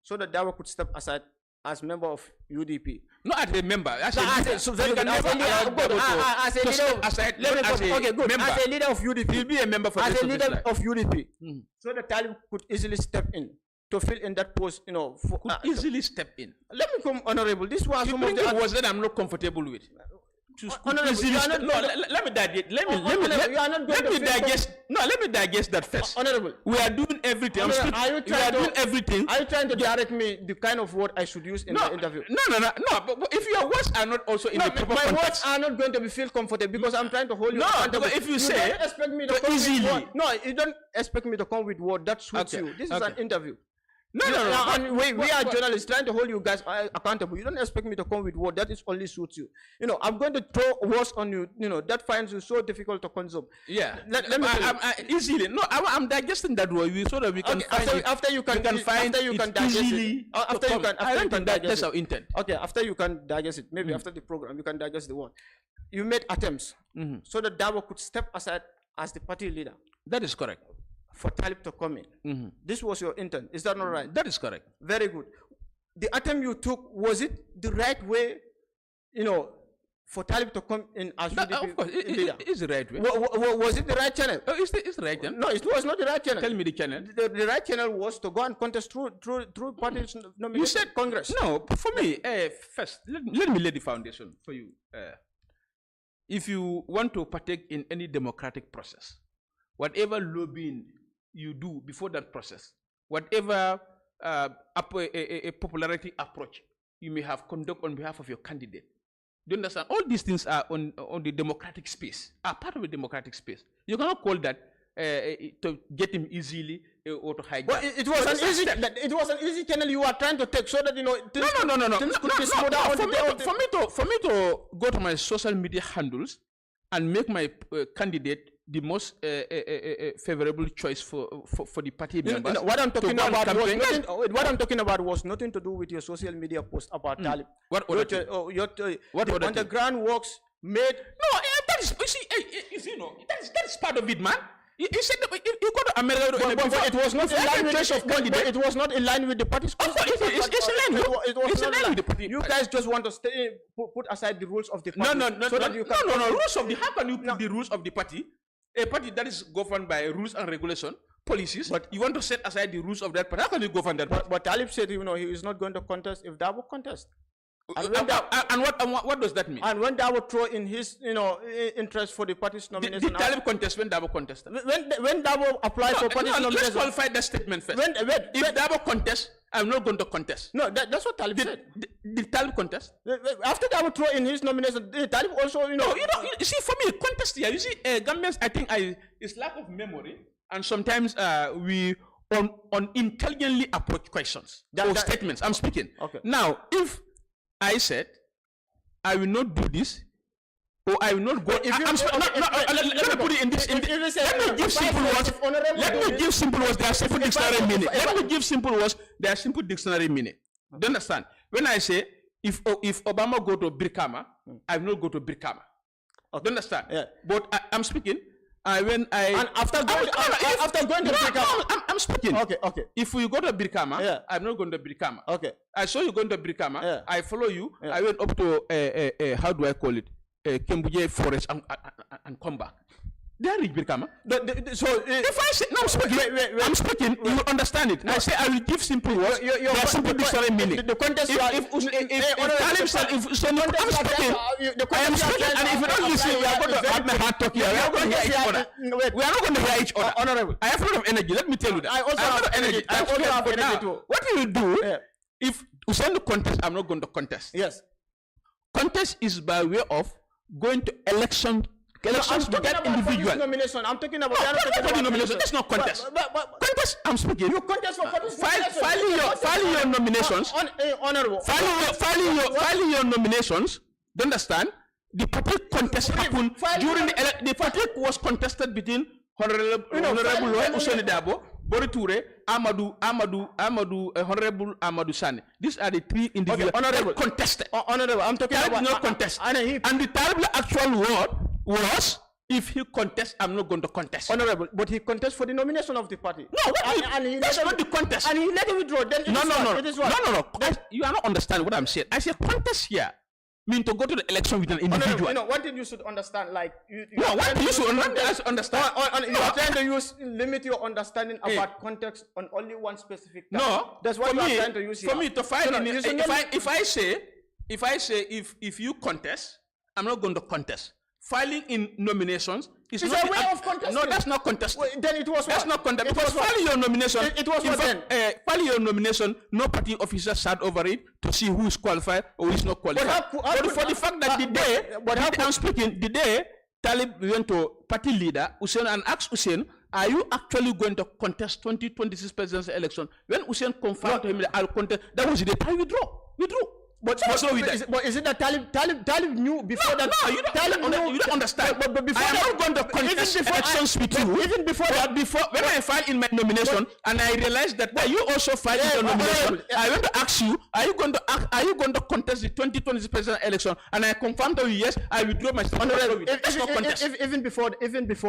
Speaker 1: so that Dawa could step aside as member of UDP.
Speaker 2: Not as a member. As a
Speaker 1: leader of UDP.
Speaker 2: He'll be a member for
Speaker 1: as a leader of UDP. So that Talib could easily step in to fill in that post,
Speaker 2: easily step in.
Speaker 1: Let me come, Honorable. This was some of the
Speaker 2: words that I'm not comfortable with. Let me digest. Let me digest that first.
Speaker 1: Honorable,
Speaker 2: we are doing everything.
Speaker 1: Are you trying to direct me the kind of word I should use in the interview?
Speaker 2: No. But if your words are not also in the proper context,
Speaker 1: my words are not going to feel comfortable because I'm trying to hold you accountable.
Speaker 2: If you say,
Speaker 1: don't expect me to come with word. No, you don't expect me to come with word that suits you. This is an interview. No. And we are journalists trying to hold you guys accountable. You don't expect me to come with word that is only suits you. I'm going to throw words on you. That finds you so difficult to consume.
Speaker 2: Yeah. Let me easily. No, I'm digesting that word so that we can
Speaker 1: after you can digest it.
Speaker 2: That's our intent.
Speaker 1: Okay. After you can digest it, maybe after the program you can digest the word. You made attempts so that Dabo could step aside as the party leader.
Speaker 2: That is correct.
Speaker 1: For Talib to come in. This was your intent. Is that not right?
Speaker 2: That is correct.
Speaker 1: Very good. The attempt you took, was it the right way, for Talib to come in as UDP
Speaker 2: of course,
Speaker 1: leader?
Speaker 2: It is the right way.
Speaker 1: Was it the right channel?
Speaker 2: It's the right channel.
Speaker 1: No, it was not the right channel.
Speaker 2: Tell me the channel.
Speaker 1: The right channel was to go and contest through party nomination.
Speaker 2: You said
Speaker 1: Congress.
Speaker 2: No, for me, first, let me lay the foundation for you. If you want to partake in any democratic process, whatever lobbying you do before that process, whatever a popularity approach you may have conduct on behalf of your candidate, do you understand? All these things are on the democratic space, are part of the democratic space. You cannot call that to get him easily or to hijack.
Speaker 1: But it was an easy channel you are trying to take so that
Speaker 2: No. For me to go to my social media handles and make my candidate the most favorable choice for the party members.
Speaker 1: What I'm talking about was nothing to do with your social media post about Talib.
Speaker 2: What
Speaker 1: on the ground works made.
Speaker 2: No, that is that is part of it, man. You said you go to America,
Speaker 1: but it was not in line with it was not in line with the party's.
Speaker 2: It's in line with the party.
Speaker 1: You guys just want to put aside the rules of the party.
Speaker 2: No. Rules of the. How can you put the rules of the party? A party that is governed by rules and regulation, policies, but you want to set aside the rules of that party. How can you govern that party?
Speaker 1: But Talib said, he is not going to contest if Dabo contests.
Speaker 2: And what does that mean?
Speaker 1: And when Dabo throw in his, interest for the party's nomination.
Speaker 2: Did Talib contest when Dabo contested?
Speaker 1: When Dabo applied for party's nomination.
Speaker 2: Let's qualify that statement first. If Dabo contests, I'm not going to contest.
Speaker 1: No, that's what Talib said.
Speaker 2: Did Talib contest?
Speaker 1: After Dabo throw in his nomination, Talib also,
Speaker 2: No, you see, for me, contest here, you see, Gambians, I think it's lack of memory, and sometimes we unintelligently approach questions or statements. I'm speaking.
Speaker 1: Okay.
Speaker 2: Now, if I said, I will not do this, or I will not go. Let me put it in this. Let me give simple words. Let me give simple words. There are simple dictionary meaning. Let me give simple words. There are simple dictionary meaning. Do you understand? When I say, if Obama go to Brikama, I will not go to Brikama. Do you understand?
Speaker 1: Yeah.
Speaker 2: But I'm speaking. After going to Brikama, I'm speaking.
Speaker 1: Okay.
Speaker 2: If we go to Brikama, I'm not going to Brikama.
Speaker 1: Okay.
Speaker 2: I saw you going to Brikama.
Speaker 1: Yeah.
Speaker 2: I follow you. Yeah. I went up to how do I call it? Kembuje forest and come back. They are rich, Birkama.
Speaker 1: If
Speaker 2: I say, no, I'm speaking, I'm speaking, you will understand it. No. I say I will give simple words, there are simple dictionary meaning.
Speaker 1: The contest
Speaker 2: if Talib said, I'm speaking, I am speaking, and if you don't listen, we are going to have my heart talk here. We are going to hear each other. We are not going to hear each other.
Speaker 1: Honorable.
Speaker 2: I have a lot of energy, let me tell you that.
Speaker 1: I also have energy. I also have energy too.
Speaker 2: What you will do, if you send the contest, I'm not going to contest.
Speaker 1: Yes.
Speaker 2: Contest is by way of going to elections to get individual.
Speaker 1: Nomination. I'm talking about
Speaker 2: nomination. That's not contest. Contest. I'm speaking.
Speaker 1: You contest for
Speaker 2: Filing your nominations.
Speaker 1: Honorable.
Speaker 2: Filing your nominations. Do you understand? The party contest happened during the party was contested between Honorable Useni Dabo, Bori Toure, Honorable Amadou Sane. These are the three individuals that contested.
Speaker 1: Honorable, I'm talking about
Speaker 2: no contest. And the terrible actual word was, if he contests, I'm not going to contest.
Speaker 1: Honorable, but he contests for the nomination of the party.
Speaker 2: No, that's not the contest.
Speaker 1: And he let him withdraw. Then
Speaker 2: No. You are not understanding what I'm saying. I say contest here mean to go to the election with an individual.
Speaker 1: You know, one thing you should understand, like
Speaker 2: you should understand.
Speaker 1: You are trying to limit your understanding about context on only one specific time.
Speaker 2: No,
Speaker 1: that's what you are trying to use here.
Speaker 2: For me to find if I say if you contest, I'm not going to contest. Filing in nominations is not
Speaker 1: a way of contesting.
Speaker 2: No, that's not contesting.
Speaker 1: Then it was
Speaker 2: that's not contesting. Because filing your nomination,
Speaker 1: it was what then?
Speaker 2: Filing your nomination, no party officer sat over it to see who is qualified or who is not qualified. But for the fact that the day Talib went to party leader Hussein and asked Hussein, are you actually going to contest 2026 presidential election? When Hussein confirmed to him that I'll contest, that was the day I withdrew. But
Speaker 1: is it that Talib knew before that?
Speaker 2: No, you don't understand. But before I am not going to contest elections with you.
Speaker 1: Even before that,
Speaker 2: when I filed in my nomination and I realized that you also filed in your nomination, I want to ask you, are you going to contest the 2026 presidential election? And I confirmed to you, yes, I withdraw my statement. That's not contest.
Speaker 1: Even before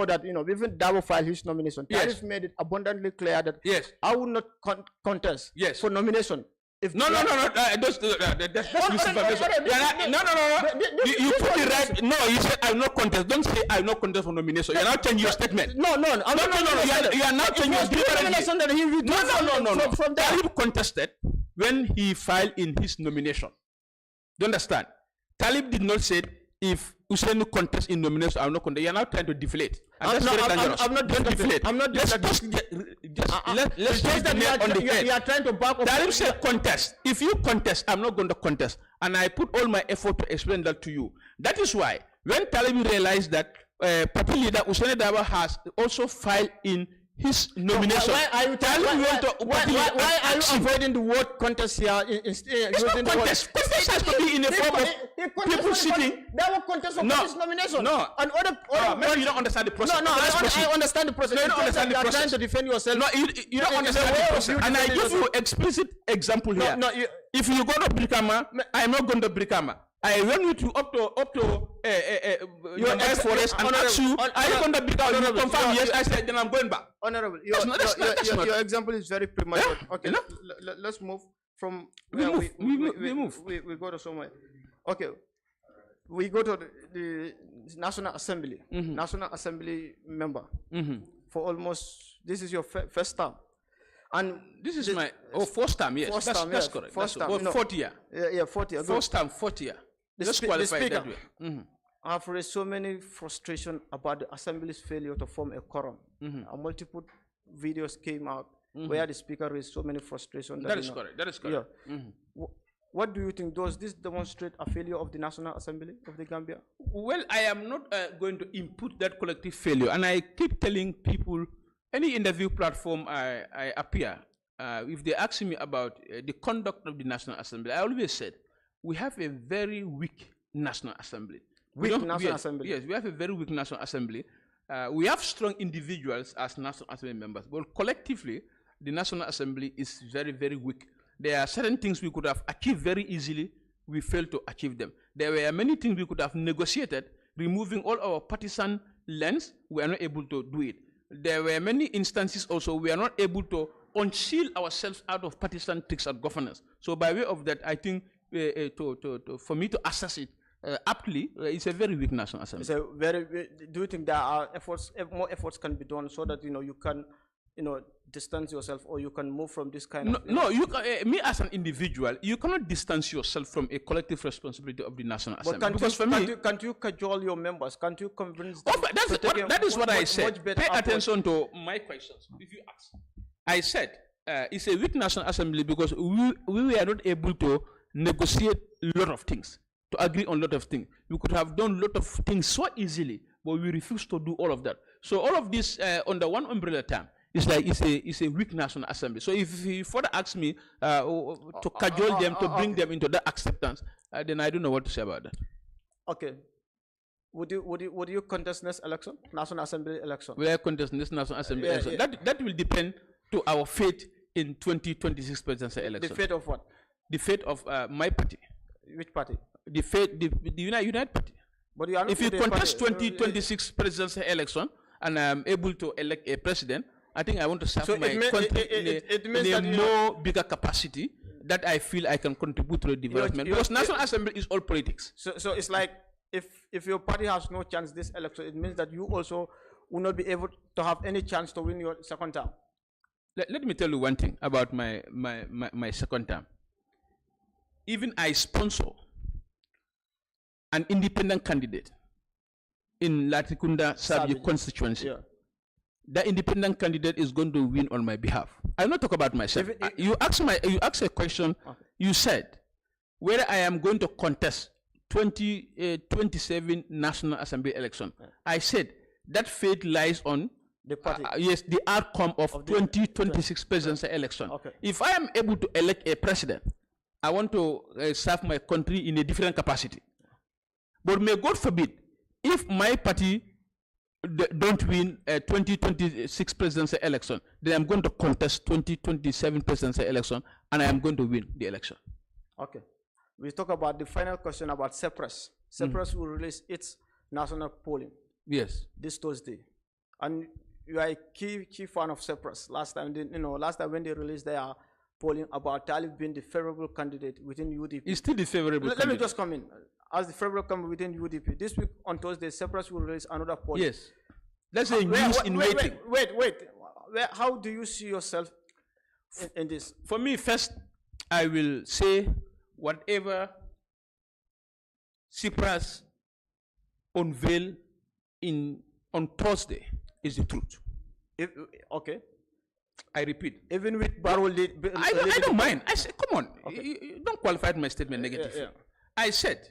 Speaker 1: that, even Dabo filed his nomination, Talib made it abundantly clear that I will not contest for nomination.
Speaker 2: No. That's misinformation. You put it right. No, you said I will not contest. Don't say I will not contest for nomination. You're now changing your statement.
Speaker 1: No.
Speaker 2: You are now changing your statement. No.
Speaker 1: From there,
Speaker 2: Talib contested when he filed in his nomination. Do you understand? Talib did not say if Hussein contest in nomination, I will not contest. You are now trying to deflate. And that's very dangerous.
Speaker 1: I'm not doing
Speaker 2: deflate.
Speaker 1: I'm not
Speaker 2: let's just
Speaker 1: that on the head. You are trying to back up.
Speaker 2: Talib said contest. If you contest, I'm not going to contest. And I put all my effort to explain that to you. That is why when Talib realized that party leader Hussein Daba has also filed in his nomination.
Speaker 1: Why are you avoiding the word contest here?
Speaker 2: It's not contest. Contest has to be in the form of people sitting.
Speaker 1: There were contests for his nomination.
Speaker 2: No.
Speaker 1: And
Speaker 2: maybe you don't understand the process.
Speaker 1: No, I understand the process.
Speaker 2: No, you don't understand the process.
Speaker 1: You are trying to defend yourself.
Speaker 2: No, you don't understand the process. And I give you explicit example here. If you go to Brikama, I am not going to Brikama. I run with you up to your forest and ask you, are you going to become? You confirm yes, I said, then I'm going back.
Speaker 1: Honorable, your example is very premature. Okay, let's move from
Speaker 2: we move.
Speaker 1: We go to somewhere. Okay, we go to the National Assembly. National Assembly member for almost, this is your first term. And
Speaker 2: this is my first time, yes. That's correct.
Speaker 1: First time,
Speaker 2: 40 year.
Speaker 1: Yeah, 40 year.
Speaker 2: First time, 40 year. Let's qualify that way.
Speaker 1: I have raised so many frustration about the Assembly's failure to form a quorum. Multiple videos came out where the speaker raised so many frustration.
Speaker 2: That is correct.
Speaker 1: Yeah. What do you think? Does this demonstrate a failure of the National Assembly of the Gambia?
Speaker 2: Well, I am not going to input that collective failure, and I keep telling people, any interview platform I appear, if they ask me about the conduct of the National Assembly, I always said, we have a very weak National Assembly.
Speaker 1: Assembly?
Speaker 2: Yes, we have a very weak National Assembly. We have strong individuals as National Assembly members, but collectively, the National Assembly is very, very weak. There are certain things we could have achieved very easily. We failed to achieve them. There were many things we could have negotiated, removing all our partisan lens. We are not able to do it. There were many instances also we are not able to unseal ourselves out of partisan tricks of governance. So by way of that, I think for me to assess it, aptly, it's a very weak National Assembly.
Speaker 1: So do you think there are efforts, more efforts can be done so that you can, distance yourself, or you can move from this kind of?
Speaker 2: No, me as an individual, you cannot distance yourself from a collective responsibility of the National Assembly.
Speaker 1: But can't you cajole your members? Can't you convince them?
Speaker 2: That is what I said. Pay attention to my questions. If you ask, I said it's a weak National Assembly because we were not able to negotiate a lot of things, to agree on a lot of things. We could have done a lot of things so easily, but we refused to do all of that. So all of this under one umbrella term, it's like it's a weak National Assembly. So if you further ask me to cajole them, to bring them into that acceptance, then I don't know what to say about that.
Speaker 1: Okay. Would you contest this election, National Assembly election?
Speaker 2: Will I contest this National Assembly election? Yeah. That will depend to our fate in 2026 presidential election.
Speaker 1: The fate of what?
Speaker 2: The fate of my party.
Speaker 1: Which party?
Speaker 2: The United Party.
Speaker 1: But you are not,
Speaker 2: if you contest 2026 presidential election and I'm able to elect a president, I think I want to serve my country in a more bigger capacity that I feel I can contribute to the development. Because National Assembly is all politics.
Speaker 1: So it's like if your party has no chance this election, it means that you also will not be able to have any chance to win your second term.
Speaker 2: Let me tell you one thing about my second term. Even I sponsor an independent candidate in Latrikunda Sabi constituency. Yeah. That independent candidate is going to win on my behalf. I will not talk about myself. You asked a question. Okay. You said whether I am going to contest 2027 National Assembly election. Yeah. I said that fate lies on the party. Yes, the outcome of 2026 presidential election. Okay. If I am able to elect a president, I want to serve my country in a different capacity. But may God forbid, if my party don't win a 2026 presidential election, then I'm going to contest 2027 presidential election, and I am going to win the election.
Speaker 1: Okay. We talk about the final question about Cyprus. Cyprus will release its national polling.
Speaker 2: Yes.
Speaker 1: This Thursday, and you are a key fan of Cyprus. Last time when they released their polling about Taal being the favorable candidate within UDP.
Speaker 2: It's still the favorable candidate.
Speaker 1: Let me just come in. As the favorable candidate within UDP, this week on Thursday, Cyprus will release another poll.
Speaker 2: Yes. That's a news in waiting.
Speaker 1: Wait. How do you see yourself in this?
Speaker 2: For me, first, I will say whatever Cyprus unveil on Thursday is the truth.
Speaker 1: Okay.
Speaker 2: I repeat.
Speaker 1: Even with Barrow
Speaker 2: I don't mind. I said, come on. Okay. You don't qualify my statement negatively. Yeah. I said,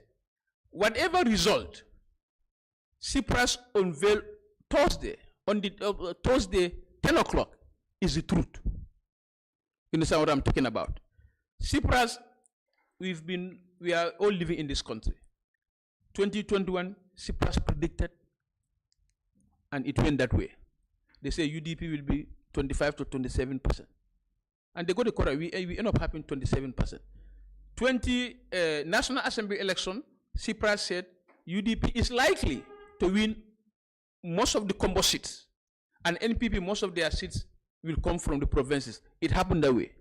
Speaker 2: whatever result Cyprus unveil Thursday, on the Thursday, 10 o'clock, is the truth. You understand what I'm talking about? Cyprus, we are all living in this country. 2021, Cyprus predicted, and it went that way. They say UDP will be 25 to 27%. And they go to Korea, we end up having 27%. National Assembly election, Cyprus said UDP is likely to win most of the combo seats, and NPP, most of their seats will come from the provinces. It happened that way.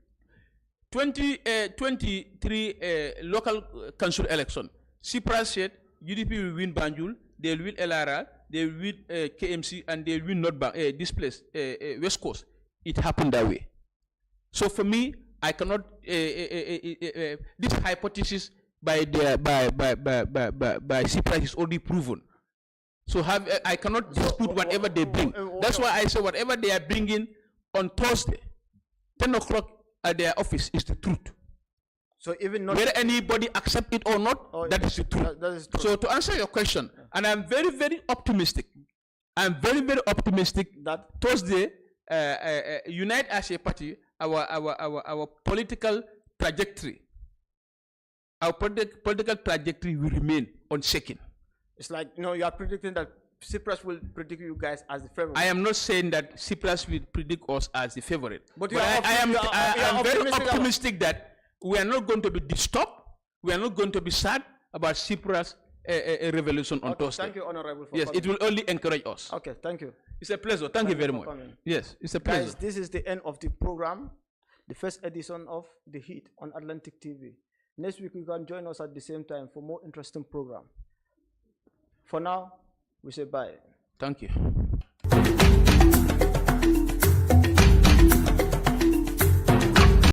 Speaker 2: 2023 local council election, Cyprus said UDP will win Banjul, they will win LRR, they will win KMC, and they will win this place, West Coast. It happened that way. So for me, I cannot, this hypothesis by Cyprus is already proven. So I cannot dispute whatever they bring. That's why I say whatever they are bringing on Thursday, 10 o'clock at their office is the truth.
Speaker 1: So even not
Speaker 2: whether anybody accept it or not, that is the truth.
Speaker 1: That is true.
Speaker 2: So to answer your question, and I'm very, very optimistic. I'm very, very optimistic that Thursday, Unite as a party, our political trajectory, will remain unshaken.
Speaker 1: It's like, you are predicting that Cyprus will predict you guys as the favorite.
Speaker 2: I am not saying that Cyprus will predict us as the favorite.
Speaker 1: But
Speaker 2: I am very optimistic that we are not going to be disturbed. We are not going to be sad about Cyprus a revolution on Thursday.
Speaker 1: Thank you, Honorable.
Speaker 2: Yes, it will only encourage us.
Speaker 1: Okay, thank you.
Speaker 2: It's a pleasure. Thank you very much. Yes, it's a pleasure.
Speaker 1: Guys, this is the end of the program, the first edition of The Heat on Atlantic TV. Next week, you can join us at the same time for more interesting program. For now, we say bye.
Speaker 2: Thank you.